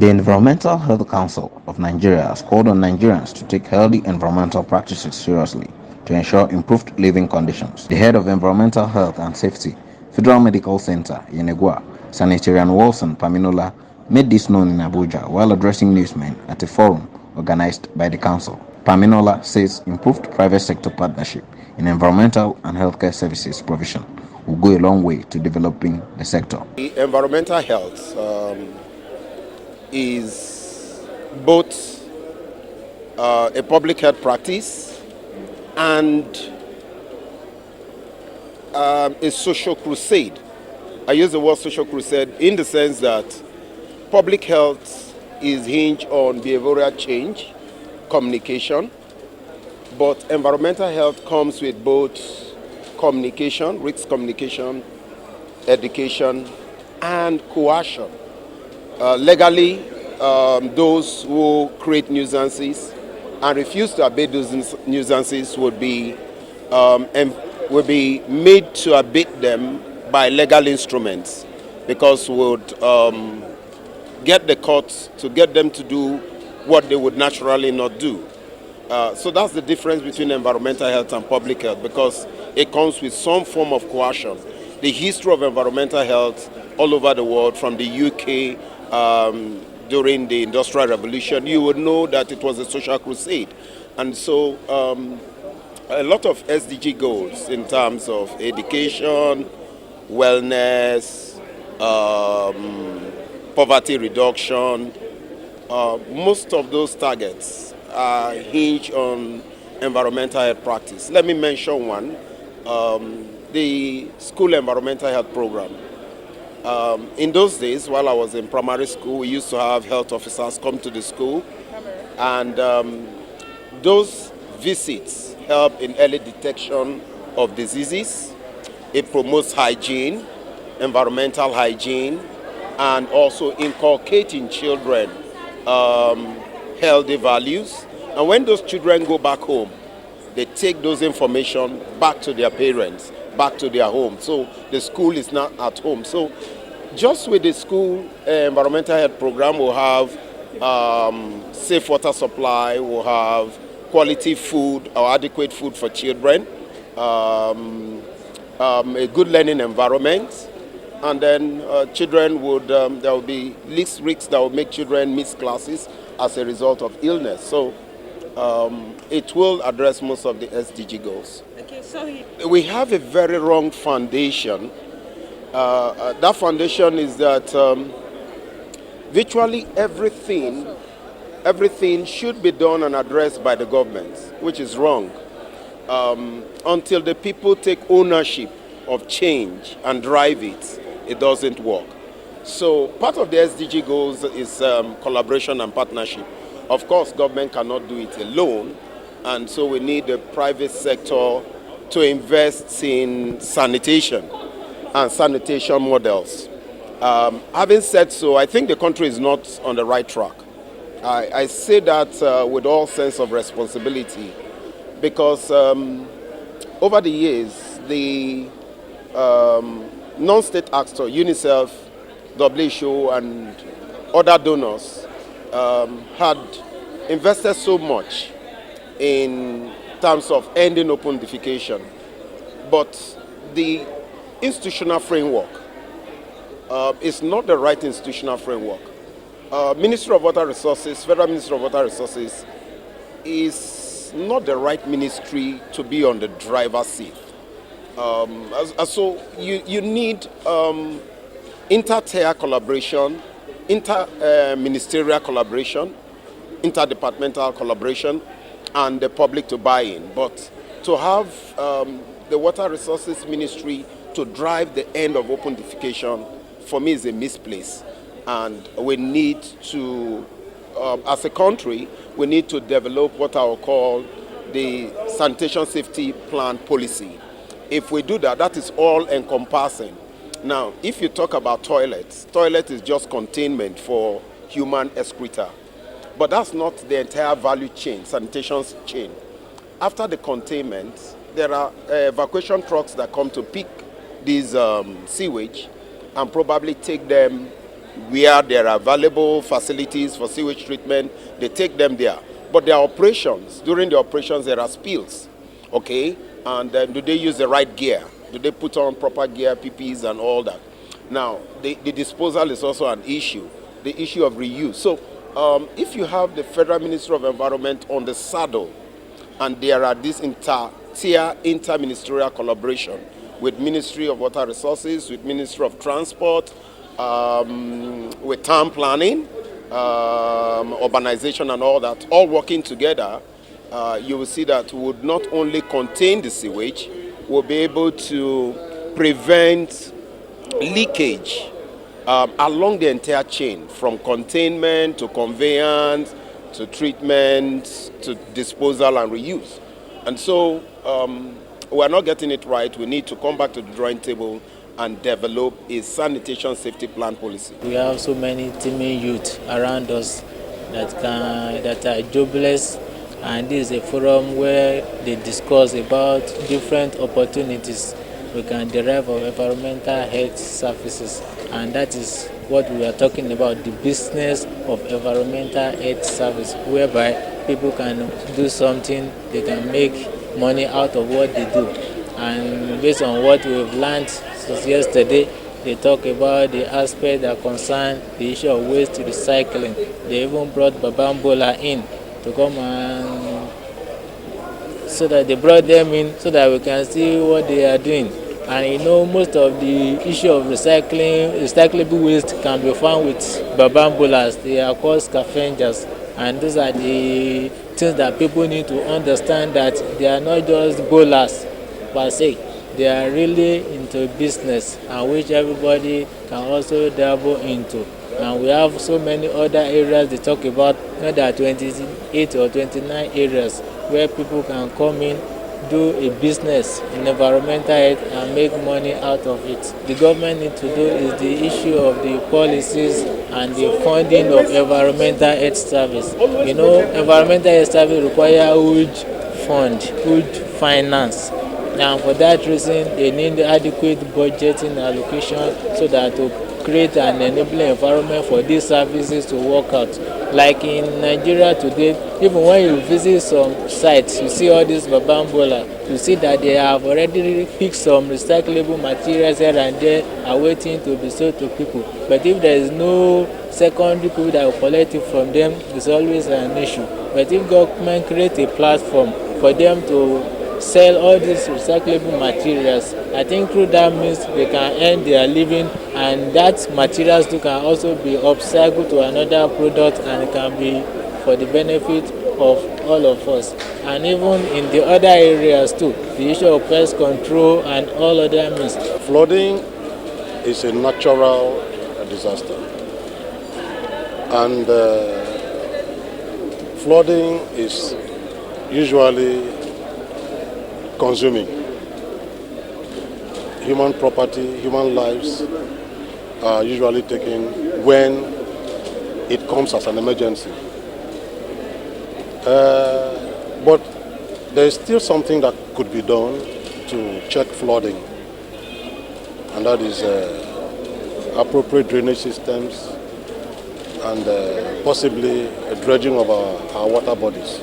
The Environmental Health Council of Nigeria has called on Nigerians to take healthy environmental practices seriously to ensure improved living conditions. The head of Environmental Health and Safety, Federal Medical Center, Yenagoa, Sanitarian Walson Paminola, made this known in Abuja while addressing newsmen at a forum organized by the council. Paminola says improved private sector partnership in environmental and healthcare services provision will go a long way to developing the sector. The environmental health is both a public health practice and a social crusade. I use the word social crusade in the sense that public health is hinged on behavioral change, communication, but environmental health comes with both communication, risk communication, education, and coercion. Legally, those who create nuisances and refuse to abate those nuisances would be made to abate them by legal instruments, because we would get the courts to get them to do what they would naturally not do. So that's the difference between environmental health and public health, because it comes with some form of coercion. The history of environmental health all over the world, from the UK during the Industrial Revolution, you would know that it was a social crusade. And so a lot of SDG goals in terms of education, wellness, poverty reduction, most of those targets are hinged on environmental health practice. Let me mention one, the school environmental health program. In those days, while I was in primary school, we used to have health officers come to the school, and those visits help in early detection of diseases. It promotes hygiene, environmental hygiene, and also inculcating children healthy values. And when those children go back home, they take those information back to their parents, back to their home. So the school is not at home. So just with the school environmental health program, we'll have safe water supply, we'll have quality food or adequate food for children, a good learning environment, and then children would, there will be least risks that will make children miss classes as a result of illness. So it will address most of the SDG goals. Okay, so we have a very wrong foundation. That foundation is that virtually everything should be done and addressed by the government, which is wrong. Until the people take ownership of change and drive it, it doesn't work. So part of the SDG goals is collaboration and partnership. Of course, government cannot do it alone, and so we need the private sector to invest in sanitation and sanitation models. Having said so, I think the country is not on the right track. I say that with all sense of responsibility, because over the years, the non-state actor, UNICEF, WHO, and other donors had invested so much in terms of ending open defecation, but the institutional framework is not the right institutional framework. Ministry of Water Resources, Federal Ministry of Water Resources, is not the right ministry to be on the driver's seat. So you need inter-tier collaboration, inter-ministerial collaboration, interdepartmental collaboration, and the public to buy in. But to have the Water Resources Ministry to drive the end of open defecation, for me, is a misplaced. And we need to, as a country, we need to develop what I will call the sanitation safety plan policy. If we do that, that is all encompassing. Now, if you talk about toilets, toilet is just containment for human excreta. But that's not the entire value chain, sanitation chain. After the containment, there are evacuation trucks that come to pick these sewage and probably take them where there are available facilities for sewage treatment, they take them there. But there are operations. During the operations, there are spills, okay? And then do they use the right gear? Do they put on proper gear, PPEs and all that? Now, the disposal is also an issue, the issue of reuse. So if you have the Federal Ministry of Environment on the saddle, and there are this inter-tier, inter-ministerial collaboration with Ministry of Water Resources, with Ministry of Transport, with town planning, urbanization and all that, all working together, you will see that we would not only contain the sewage, we'll be able to prevent leakage along the entire chain, from containment to conveyance to treatment to disposal and reuse. And so we're not getting it right. We need to come back to the drawing table and develop a sanitation safety plan policy. We have so many teeming youth around us that are jobless, and this is a forum where they discuss about different opportunities we can derive of environmental health services, and that is what we are talking about, the business of environmental health service, whereby people can do something, they can make money out of what they do. And based on what we've learned since yesterday, they talk about the aspect that concern the issue of waste recycling. They even brought Babambola in to come and so that they brought them in so that we can see what they are doing. And most of the issue of recyclable waste can be found with Babambolas. They are called scavengers. And those are the things that people need to understand, that they are not just bowlers per se. They are really into business, and which everybody can also dabble into. And we have so many other areas they talk about. There are 28 or 29 areas where people can come in, do a business in environmental health and make money out of it. The government needs to do is the issue of the policies and the funding of environmental health service. Environmental health service require huge fund, huge finance. And for that reason, they need adequate budgeting allocation so that to create an enabling environment for these services to work out. Like in Nigeria today, even when you visit some sites, you see all these Babambola, you see that they have already picked some recyclable materials here and there, are waiting to be sold to people. But if there is no secondary people that will collect it from them, it's always an issue. But if government create a platform for them to sell all these recyclable materials, I think through that means they can earn their living, and that materials too can also be upcycled to another product, and it can be for the benefit of all of us. And even in the other areas too, the issue of pest control and all other means. Flooding is a natural disaster, and flooding is usually consuming human property. Human lives are usually taken when it comes as an emergency. But there is still something that could be done to check flooding, and that is appropriate drainage systems and possibly a dredging of our water bodies.